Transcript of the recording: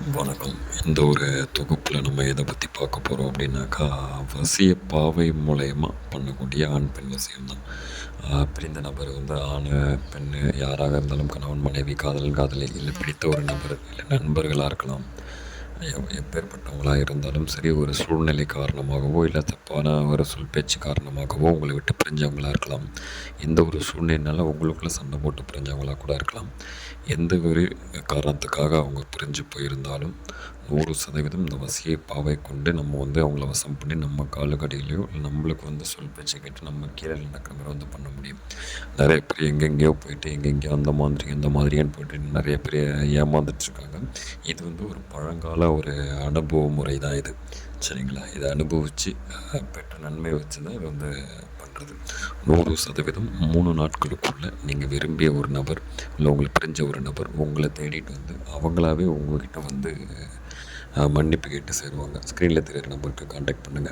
வணக்கம். இந்த ஒரு தொகுப்பில் நம்ம எதை பற்றி பார்க்க போகிறோம் அப்படின்னாக்கா, வசிய பாவை மூலயமா பண்ணக்கூடிய ஆண் பெண் வசியம்தான். பிரிந்த நபர் வந்து ஆண், பெண் யாராக இருந்தாலும் கணவன், மனைவி, காதலன், காதலி இல்லை பிடித்த ஒரு நபர் இல்லை நண்பர்களாக இருக்கலாம். எப்பேற்பட்டவங்களா இருந்தாலும் சரி, ஒரு சூழ்நிலை காரணமாகவோ இல்லை தப்பான ஒரு சொல் பேச்சு காரணமாகவோ உங்களை விட்டு பிரிஞ்சவங்களா இருக்கலாம். எந்த ஒரு சூழ்நிலைனால உங்களுக்குள்ள சண்டை போட்டு பிரிஞ்சவங்களா கூட இருக்கலாம். எந்த ஒரு காரணத்துக்காக அவங்க பிரிஞ்சு போயிருந்தாலும் 100% இந்த வசிய பாவை கொண்டு நம்ம வந்து அவங்கள வசம் பண்ணி நம்ம காலுக்கடியிலையோ இல்லை நம்மளுக்கு வந்து சொல் பேச்சை கேட்டு நம்ம கீழே நடக்கிற மாதிரி வந்து பண்ண முடியும். நிறைய பேர் எங்கெங்கேயோ போயிட்டு எங்கெங்கேயோ அந்த மாதிரி இந்த மாதிரியான்னு போயிட்டு நிறைய பேர் ஏமாந்துட்டுருக்காங்க. இது வந்து ஒரு பழங்கால ஒரு அனுபவ முறை தான் இது. சரிங்களா? இதை அனுபவித்து பெற்ற நன்மை வச்சு தான் இது வந்து பண்ணுறது. 100% 3 நாட்களுக்குள்ளே நீங்கள் விரும்பிய ஒரு நபர் இல்லை உங்களுக்கு பிரிஞ்ச ஒரு நபர் உங்களை தேடிட்டு வந்து அவங்களாவே உங்கள்கிட்ட வந்து மன்னிப்பு கேட்டு சேருவாங்க. ஸ்க்ரீனில் தெரியிற நம்பருக்கு கான்டாக்ட் பண்ணுங்கள்.